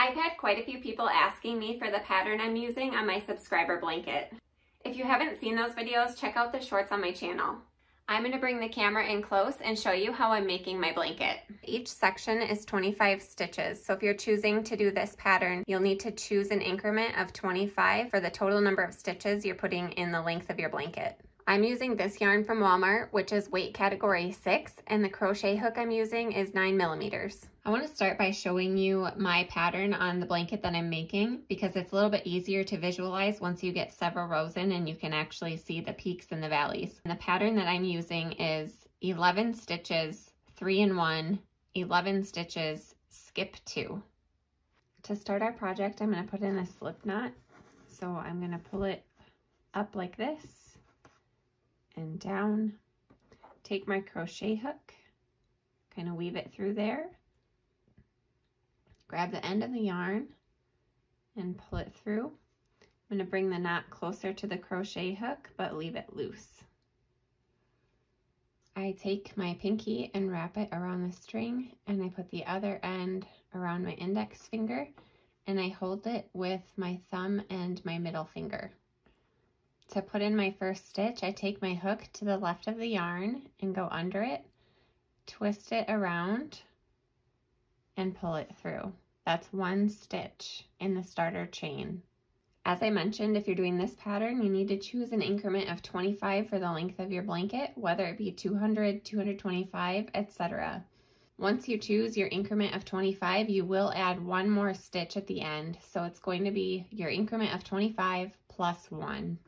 I've had quite a few people asking me for the pattern I'm using on my subscriber blanket. If you haven't seen those videos, check out the shorts on my channel. I'm going to bring the camera in close and show you how I'm making my blanket. Each section is 25 stitches, so if you're choosing to do this pattern, you'll need to choose an increment of 25 for the total number of stitches you're putting in the length of your blanket. I'm using this yarn from Walmart, which is weight category 6, and the crochet hook I'm using is 9 millimeters. I want to start by showing you my pattern on the blanket that I'm making because it's a little bit easier to visualize once you get several rows in and you can actually see the peaks and the valleys. And the pattern that I'm using is 11 stitches, 3 in 1, 11 stitches, skip 2. To start our project, I'm going to put in a slip knot. So I'm going to pull it up like this and down, take my crochet hook, kind of weave it through there, grab the end of the yarn and pull it through. I'm going to bring the knot closer to the crochet hook but leave it loose. I take my pinky and wrap it around the string and I put the other end around my index finger and I hold it with my thumb and my middle finger. To put in my first stitch, I take my hook to the left of the yarn and go under it, twist it around, and pull it through. That's 1 stitch in the starter chain. As I mentioned, if you're doing this pattern, you need to choose an increment of 25 for the length of your blanket, whether it be 200, 225, etc. Once you choose your increment of 25, you will add 1 more stitch at the end. So it's going to be your increment of 25 plus 1.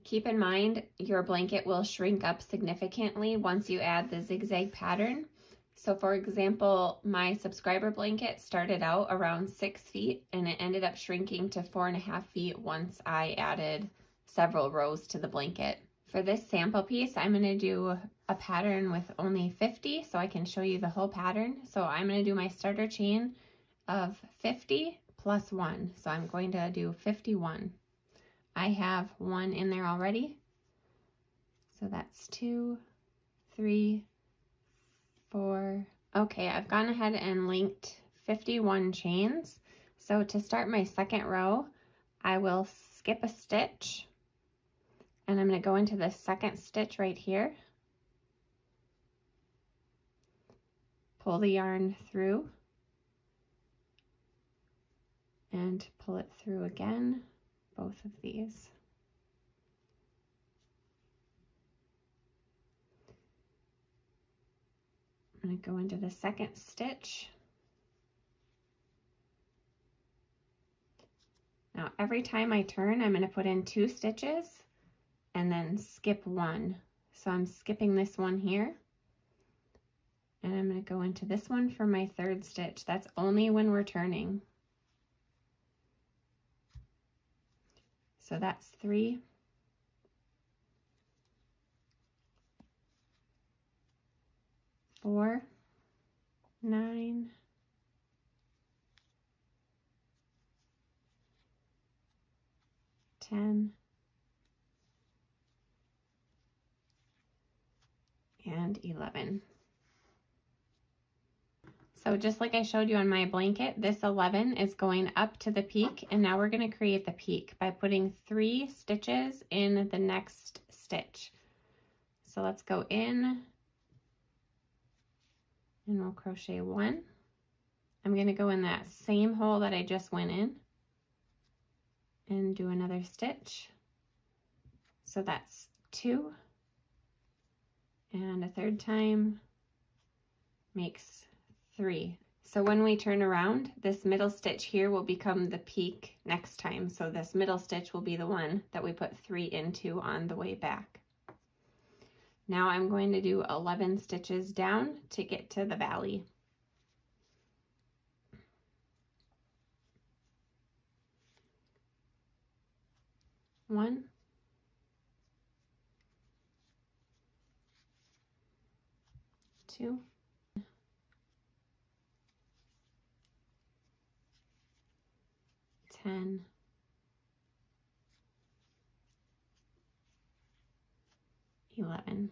Keep in mind, your blanket will shrink up significantly once you add the zigzag pattern. So for example, my subscriber blanket started out around 6 feet and it ended up shrinking to 4.5 feet once I added several rows to the blanket. For this sample piece, I'm going to do a pattern with only 50 so I can show you the whole pattern. So I'm going to do my starter chain of 50 plus 1. So I'm going to do 51. I have 1 in there already. So that's 2, 3, 4. Okay, I've gone ahead and linked 51 chains. So to start my second row, I will skip a stitch and I'm going to go into the second stitch right here. Pull the yarn through and pull it through again. Both of these. I'm going to go into the second stitch. Now every time I turn, I'm going to put in 2 stitches and then skip 1. So I'm skipping this one here. And I'm going to go into this one for my third stitch. That's only when we're turning. So that's 3. 4, 9, 10, and 11. So just like I showed you on my blanket, this 11 is going up to the peak, and now we're going to create the peak by putting 3 stitches in the next stitch. So let's go in and we'll crochet 1. I'm going to go in that same hole that I just went in and do another stitch. So that's 2, and a third time makes 3. So when we turn around, this middle stitch here will become the peak next time. So this middle stitch will be the one that we put 3 into on the way back. Now I'm going to do 11 stitches down to get to the valley. One, 2, 10, 11.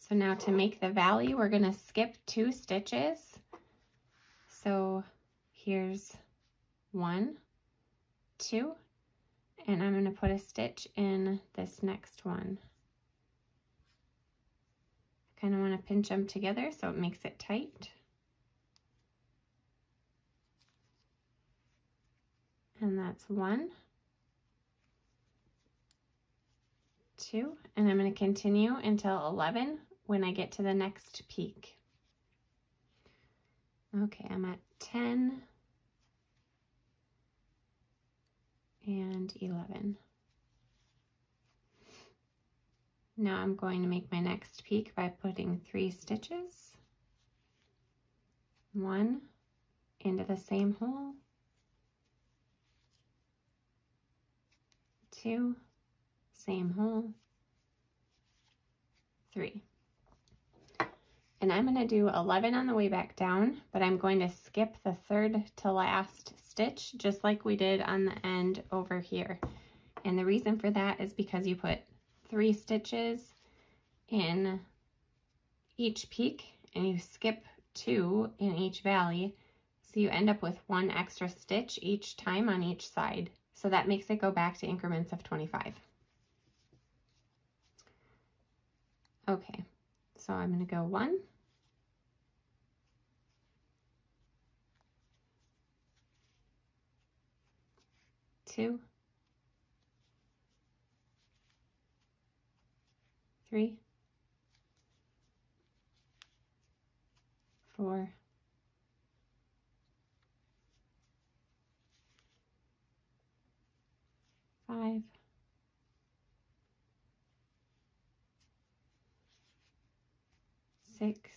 So now to make the valley, we're going to skip 2 stitches. So here's 1, 2, and I'm going to put a stitch in this next one. Kind of want to pinch them together so it makes it tight. And that's 1, 2, and I'm going to continue until 11 when I get to the next peak. Okay, I'm at 10 and 11. Now I'm going to make my next peak by putting 3 stitches, 1 into the same hole, 2, same hole, 3. And I'm going to do 11 on the way back down, but I'm going to skip the 3rd to last stitch, just like we did on the end over here. And the reason for that is because you put 3 stitches in each peak and you skip 2 in each valley, so you end up with 1 extra stitch each time on each side. So that makes it go back to increments of 25. Okay, so I'm going to go 1, 2, 3, 4, 5, 6,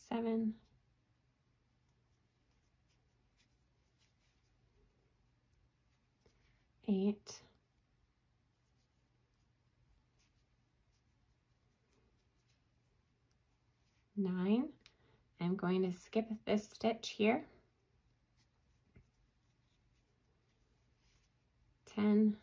7, 8, 9. I'm going to skip this stitch here. 10,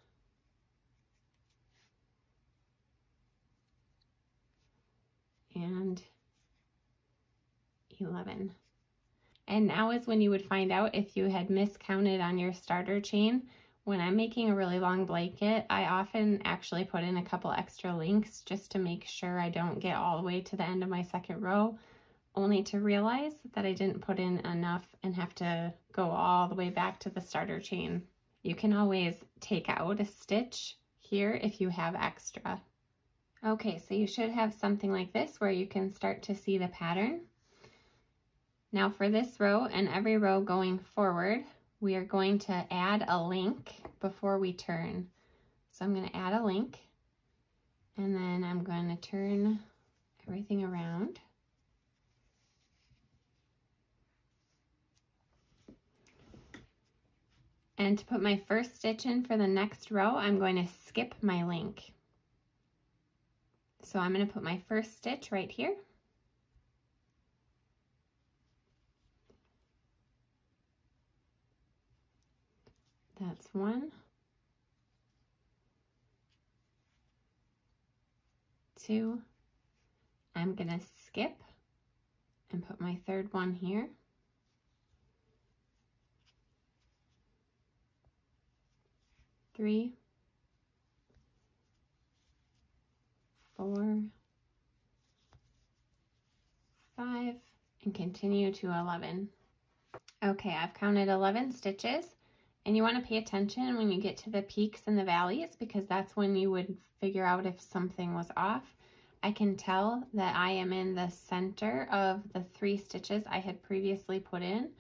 11. And now is when you would find out if you had miscounted on your starter chain. When I'm making a really long blanket, I often actually put in a couple extra links just to make sure I don't get all the way to the end of my 2nd row, only to realize that I didn't put in enough and have to go all the way back to the starter chain. You can always take out a stitch here if you have extra. Okay, so you should have something like this where you can start to see the pattern. Now for this row and every row going forward, we are going to add a link before we turn. So I'm going to add a link, and then I'm going to turn everything around. And to put my first stitch in for the next row, I'm going to skip my link. So I'm going to put my first stitch right here. That's 1, 2. I'm going to skip and put my 3rd one here. 3, 4, 5, and continue to 11. Okay, I've counted 11 stitches. And you want to pay attention when you get to the peaks and the valleys, because that's when you would figure out if something was off. I can tell that I am in the center of the 3 stitches I had previously put in.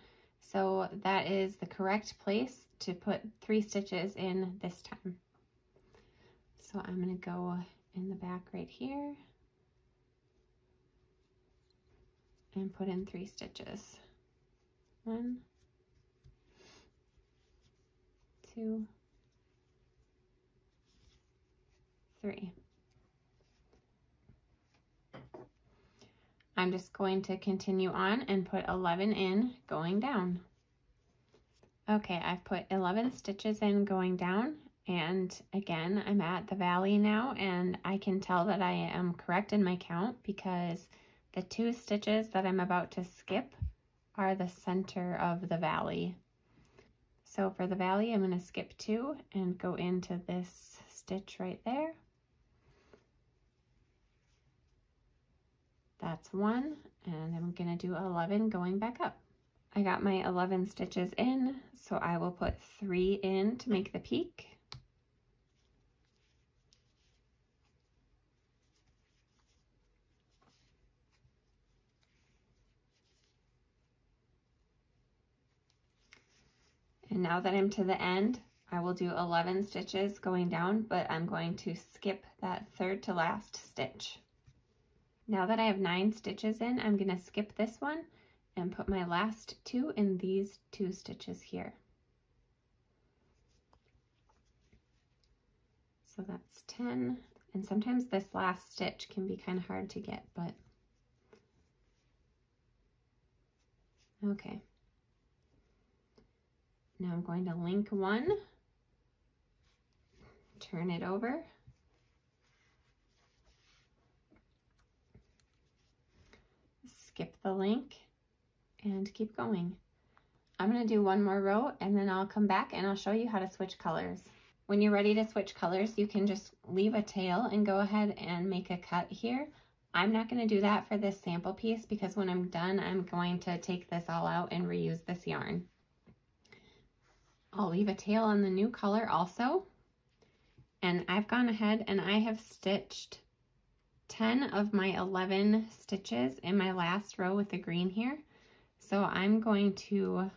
So that is the correct place to put 3 stitches in this time. So I'm going to go in the back right here and put in 3 stitches. 1, 2, 3. I'm just going to continue on and put 11 in going down. Okay, I've put 11 stitches in going down, And again, I'm at the valley now, and I can tell that I am correct in my count because the 2 stitches that I'm about to skip are the center of the valley. So for the valley, I'm going to skip 2 and go into this stitch right there. That's 1, and I'm going to do 11 going back up. I got my 11 stitches in, so I will put 3 in to make the peak. And now that I'm to the end, I will do 11 stitches going down, but I'm going to skip that 3rd to last stitch. Now that I have 9 stitches in, I'm going to skip this one and put my last 2 in these 2 stitches here. So that's 10, and sometimes this last stitch can be kind of hard to get, but okay. Now I'm going to link 1, turn it over, skip the link, and keep going. I'm going to do 1 more row, and then I'll come back and I'll show you how to switch colors. When you're ready to switch colors, you can just leave a tail and go ahead and make a cut here. I'm not going to do that for this sample piece because when I'm done, I'm going to take this all out and reuse this yarn. I'll leave a tail on the new color also. And I've gone ahead and I have stitched 10 of my 11 stitches in my last row with the green here. So I'm going to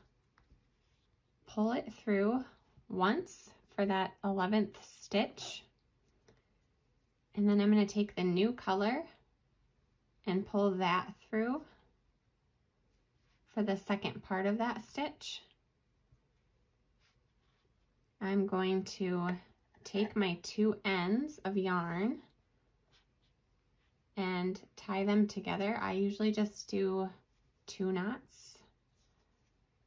pull it through once for that 11th stitch. And then I'm going to take the new color and pull that through for the second part of that stitch. I'm going to take my 2 ends of yarn and tie them together. I usually just do 2 knots,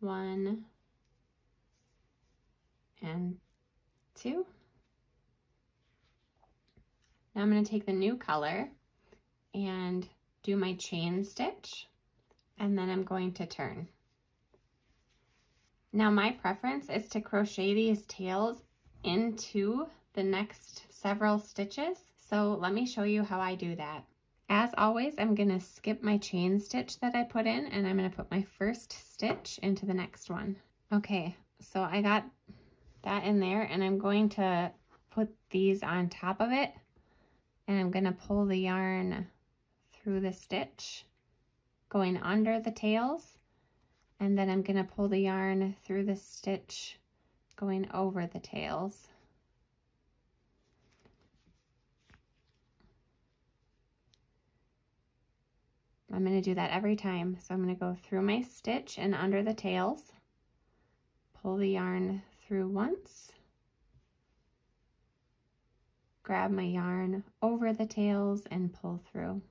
1 and 2. Now I'm going to take the new color and do my chain stitch, and then I'm going to turn. Now my preference is to crochet these tails into the next several stitches, so let me show you how I do that. As always, I'm going to skip my chain stitch that I put in, and I'm going to put my first stitch into the next one. Okay, so I got that in there, and I'm going to put these on top of it, and I'm going to pull the yarn through the stitch going under the tails, and then I'm going to pull the yarn through the stitch going over the tails. I'm going to do that every time. So I'm going to go through my stitch and under the tails, pull the yarn through once, grab my yarn over the tails and pull through.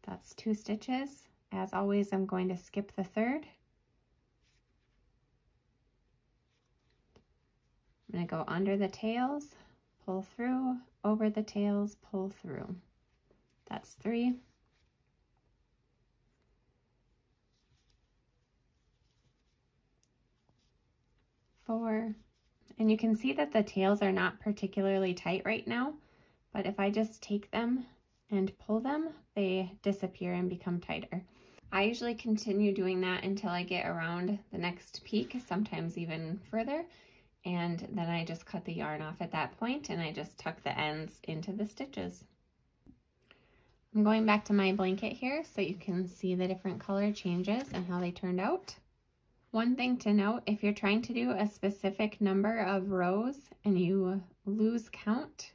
That's 2 stitches. As always, I'm going to skip the 3rd. I'm going to go under the tails, pull through, over the tails, pull through. That's 3. Four, and you can see that the tails are not particularly tight right now, but if I just take them and pull them, they disappear and become tighter. I usually continue doing that until I get around the next peak, sometimes even further, and then I just cut the yarn off at that point and I just tuck the ends into the stitches. I'm going back to my blanket here so you can see the different color changes and how they turned out. One thing to note, if you're trying to do a specific number of rows and you lose count,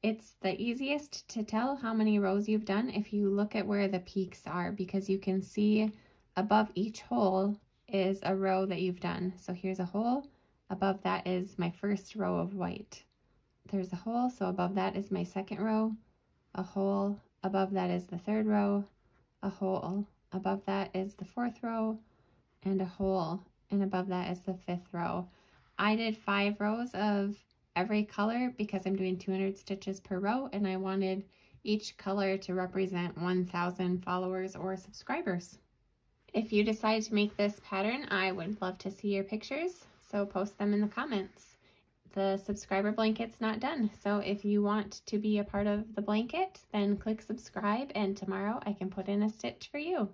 it's the easiest to tell how many rows you've done if you look at where the peaks are, because you can see above each hole is a row that you've done. So here's a hole, above that is my first row of white. There's a hole, so above that is my second row, a hole, above that is the 3rd row, a hole, above that is the 4th row, and a hole, and above that is the 5th row. I did 5 rows of every color because I'm doing 200 stitches per row, and I wanted each color to represent 1,000 followers or subscribers. If you decide to make this pattern, I would love to see your pictures, so post them in the comments. The subscriber blanket's not done, so if you want to be a part of the blanket, then click subscribe, and tomorrow I can put in a stitch for you.